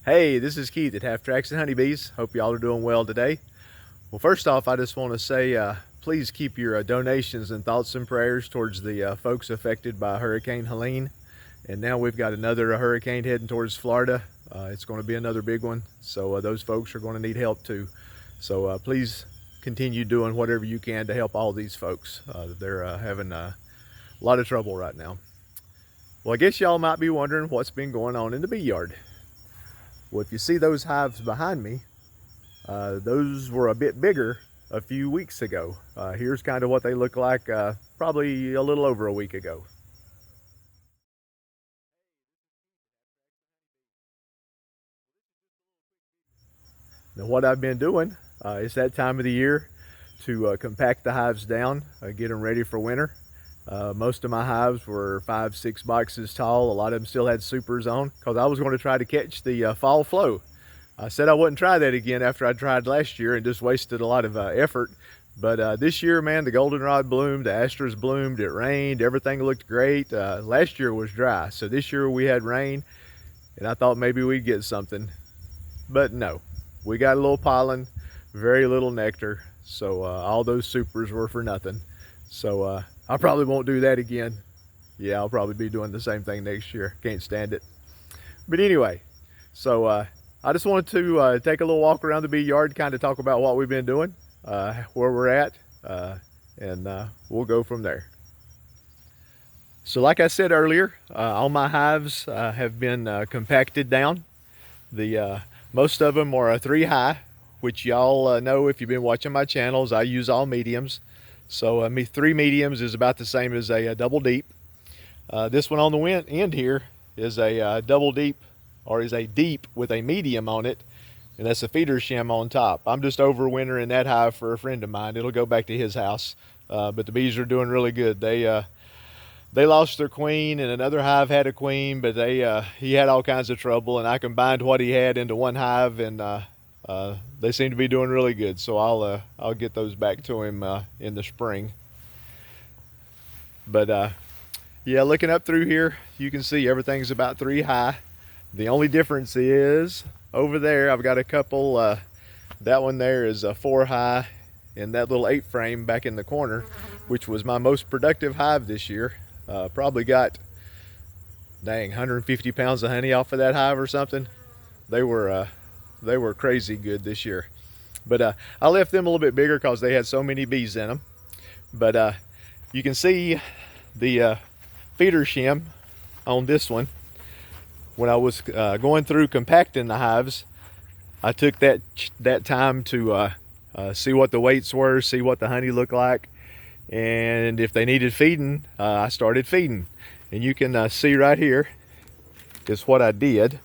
Hey, this is Keith at Half Tracks and Honeybees. Hope y'all are doing well today. Well, first off, I just want to say please keep your donations and thoughts and prayers towards the folks affected by Hurricane Helene. And now we've got another hurricane heading towards Florida. It's going to be another big one, so those folks are going to need help too. So please continue doing whatever you can to help all these folks. They're having a lot of trouble right now. Well, I guess y'all might be wondering what's been going on in the bee yard. Well, if you see those hives behind me, those were a bit bigger a few weeks ago. Here's kind of what they look like probably a little over a week ago. Now what I've been doing, it's that time of the year to compact the hives down, get them ready for winter. Most of my hives were 5-6 boxes tall. A lot of them still had supers on because I was going to try to catch the fall flow. I said I wouldn't try that again after I tried last year and just wasted a lot of effort. But this year, man, the goldenrod bloomed, the asters bloomed, it rained, everything looked great. Last year was dry, so this year we had rain, and I thought maybe we'd get something. But no, we got a little pollen, very little nectar, so all those supers were for nothing. So I probably won't do that again. Yeah, I'll probably be doing the same thing next year. Can't stand it. But anyway, so I just wanted to take a little walk around the bee yard, kind of talk about what we've been doing, where we're at, and we'll go from there. So like I said earlier, all my hives have been compacted down. Most of them are a 3 high, which y'all know if you've been watching my channels. I use all mediums. So 3 mediums is about the same as a double deep. This one on the end here is a double deep, or is a deep with a medium on it, and that's a feeder shim on top. I'm just overwintering that hive for a friend of mine. It'll go back to his house, but the bees are doing really good. They lost their queen, and another hive had a queen, but he had all kinds of trouble, and I combined what he had into one hive, and they seem to be doing really good, so I'll get those back to him in the spring. But yeah, looking up through here, you can see everything's about 3 high. The only difference is over there I've got a couple. That one there is a 4 high, and that little 8 frame back in the corner, which was my most productive hive this year. Probably got, dang, 150 pounds of honey off of that hive or something. They were crazy good this year. But I left them a little bit bigger because they had so many bees in them. But you can see the feeder shim on this one. When I was going through compacting the hives, I took that time to see what the weights were, see what the honey looked like, and if they needed feeding, I started feeding. And you can see right here is what I did.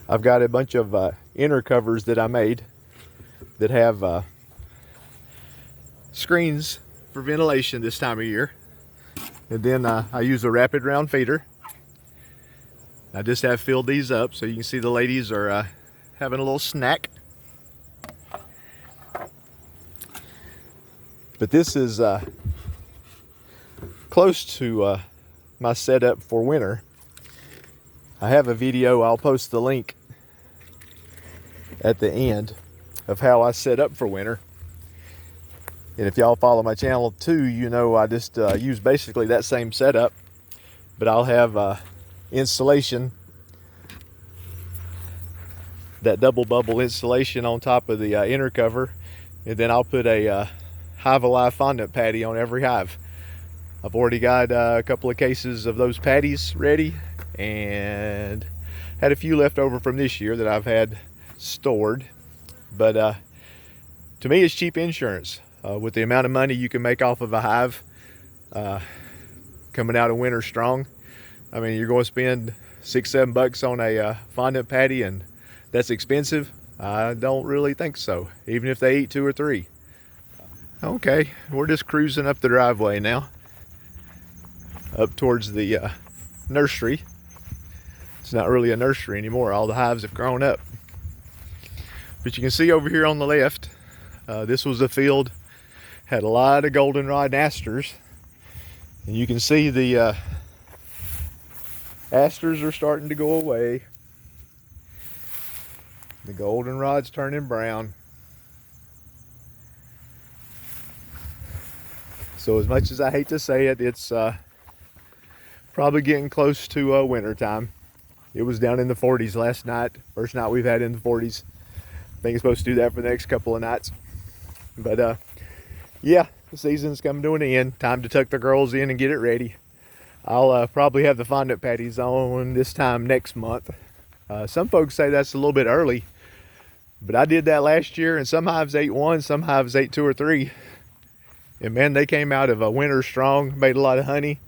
I've got a bunch of inner covers that I made that have screens for ventilation this time of year. And then I use a rapid round feeder. I just have filled these up so you can see the ladies are having a little snack. But this is close to my setup for winter. I have a video, I'll post the link at the end, of how I set up for winter. And if y'all follow my channel too, you know I just use basically that same setup, but I'll have insulation, that double bubble insulation on top of the inner cover, and then I'll put a Hive Alive fondant patty on every hive. I've already got a couple of cases of those patties ready, and had a few left over from this year that I've had stored. But to me, it's cheap insurance. With the amount of money you can make off of a hive coming out of winter strong, I mean, you're going to spend $6-7 on a fondant patty, and that's expensive? I don't really think so, even if they eat 2 or 3. Okay, we're just cruising up the driveway now, up towards the nursery. It's not really a nursery anymore. All the hives have grown up. But you can see over here on the left, this was a field Had a lot of goldenrod and asters, and you can see the asters are starting to go away. The goldenrod's turning brown. So as much as I hate to say it, it's probably getting close to winter time. It was down in the 40s last night. First night we've had in the 40s. I think it's supposed to do that for the next couple of nights. But yeah, the season's coming to an end. Time to tuck the girls in and get it ready. I'll probably have the fondant patties on this time next month. Some folks say that's a little bit early, but I did that last year, and some hives ate one, some hives ate 2 or 3. And man, they came out of a winter strong, made a lot of honey,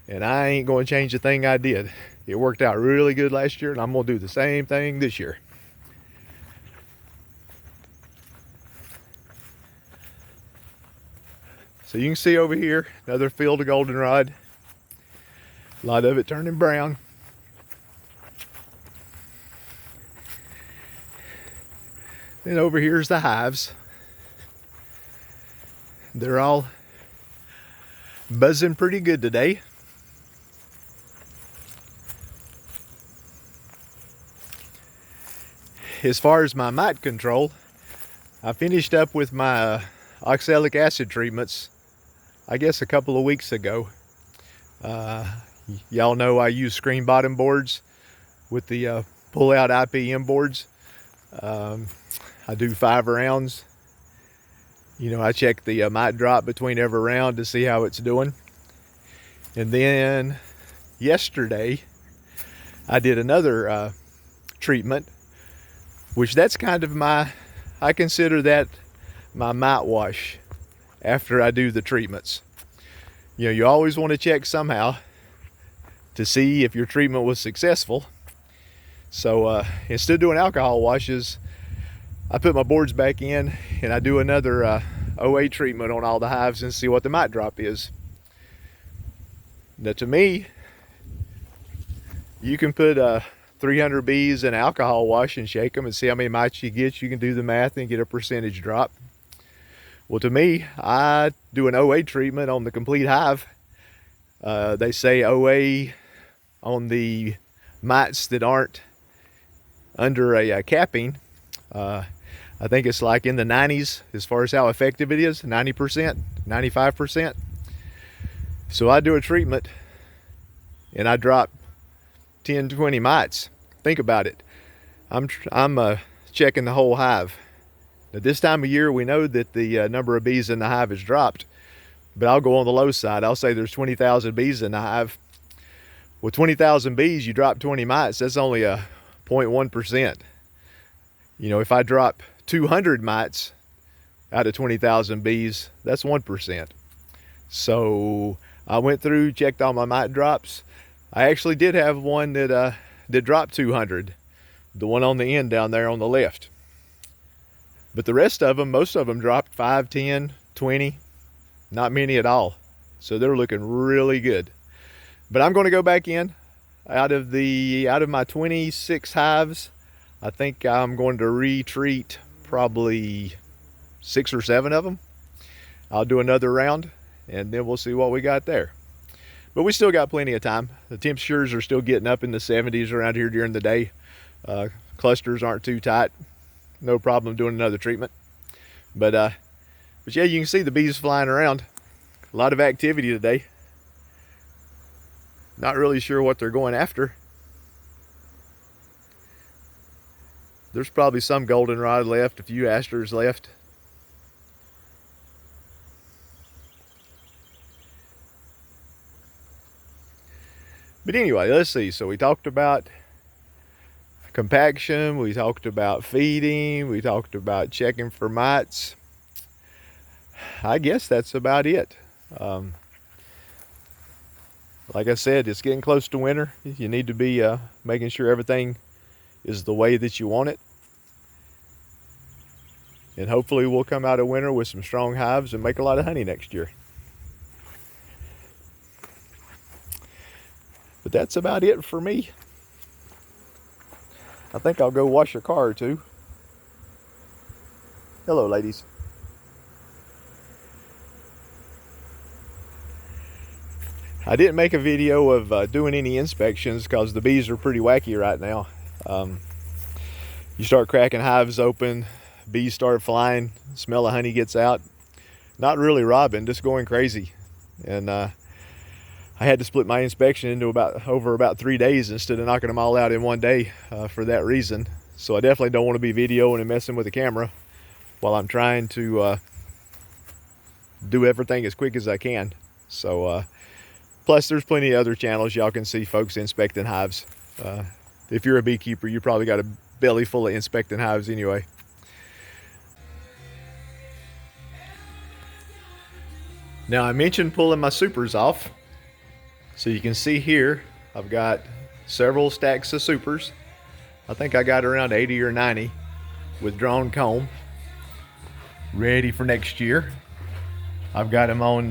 and I ain't going to change a thing I did. It worked out really good last year, and I'm going to do the same thing this year. So you can see over here, another field of goldenrod. A lot of it turning brown. Then over here's the hives. They're all buzzing pretty good today. As far as my mite control, I finished up with my oxalic acid treatments, I guess a couple of weeks ago. Y'all know I use screen bottom boards with the pull out IPM boards. I do 5 rounds. You know, I check the mite drop between every round to see how it's doing. And then yesterday I did another treatment, which that's kind of I consider that my mite wash after I do the treatments. You know, you always want to check somehow to see if your treatment was successful. So instead of doing alcohol washes, I put my boards back in and I do another OA treatment on all the hives and see what the mite drop is. Now to me, you can put 300 bees in alcohol wash and shake them and see how many mites you get. You can do the math and get a percentage drop. Well, to me, I do an OA treatment on the complete hive. They say OA on the mites that aren't under a capping. I think it's like in the 90s as far as how effective it is, 90%, 95%. So I do a treatment and I drop 10, 20 mites. Think about it. I'm checking the whole hive. At this time of year, we know that the number of bees in the hive has dropped, but I'll go on the low side. I'll say there's 20,000 bees in the hive. With 20,000 bees, you drop 20 mites, that's only a 0.1%. You know, if I drop 200 mites out of 20,000 bees, that's 1%. So I went through, checked all my mite drops. I actually did have one that dropped 200, the one on the end down there on the left. But the rest of them, most of them dropped 5, 10, 20, not many at all. So they're looking really good. But I'm going to go back in. Out of my 26 hives, I think I'm going to retreat probably 6 or 7 of them. I'll do another round and then we'll see what we got there. But we still got plenty of time. The temperatures are still getting up in the 70s around here during the day. Clusters aren't too tight. No problem doing another treatment. But yeah, you can see the bees flying around. A lot of activity today. Not really sure what they're going after. There's probably some goldenrod left, a few asters left. But anyway, let's see. So we talked about compaction, we talked about feeding, we talked about checking for mites. I guess that's about it. Like I said, it's getting close to winter. You need to be making sure everything is the way that you want it. And hopefully we'll come out of winter with some strong hives and make a lot of honey next year. But that's about it for me. I think I'll go wash a car or two. Hello, ladies. I didn't make a video of doing any inspections because the bees are pretty wacky right now. You start cracking hives open, bees start flying, smell of honey gets out. Not really robbing, just going crazy. And I had to split my inspection into over about 3 days instead of knocking them all out in one day for that reason. So I definitely don't want to be videoing and messing with the camera while I'm trying to do everything as quick as I can. So plus there's plenty of other channels y'all can see folks inspecting hives. If you're a beekeeper, you probably got a belly full of inspecting hives anyway. Now I mentioned pulling my supers off. So you can see here, I've got several stacks of supers. I think I got around 80 or 90 with drawn comb, ready for next year. I've got them on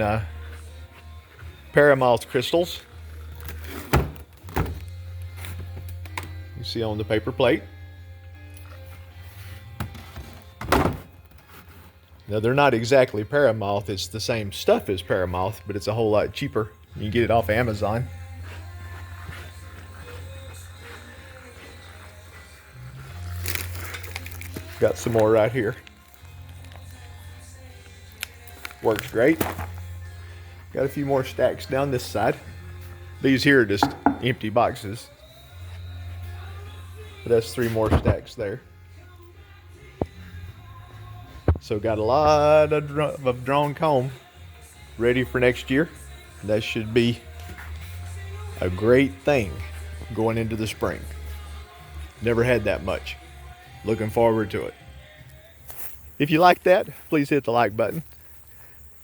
paramoth crystals. You see on the paper plate. Now they're not exactly paramoth, it's the same stuff as paramoth, but it's a whole lot cheaper. You can get it off Amazon. Got some more right here. Works great. Got a few more stacks down this side. These here are just empty boxes. But that's 3 more stacks there. So got a lot of drawn comb ready for next year. That should be a great thing going into the spring. Never had that much. Looking forward to it. If you like that, please hit the like button.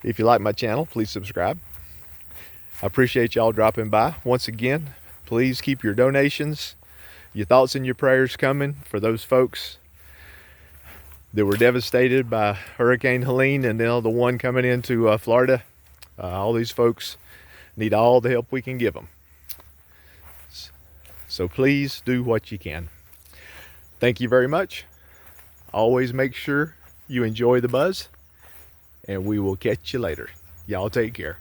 If you like my channel, please subscribe. I appreciate y'all dropping by. Once again, please keep your donations, your thoughts and your prayers coming for those folks that were devastated by Hurricane Helene and now the one coming into Florida. All these folks need all the help we can give them. So please do what you can. Thank you very much. Always make sure you enjoy the buzz, and we will catch you later. Y'all take care.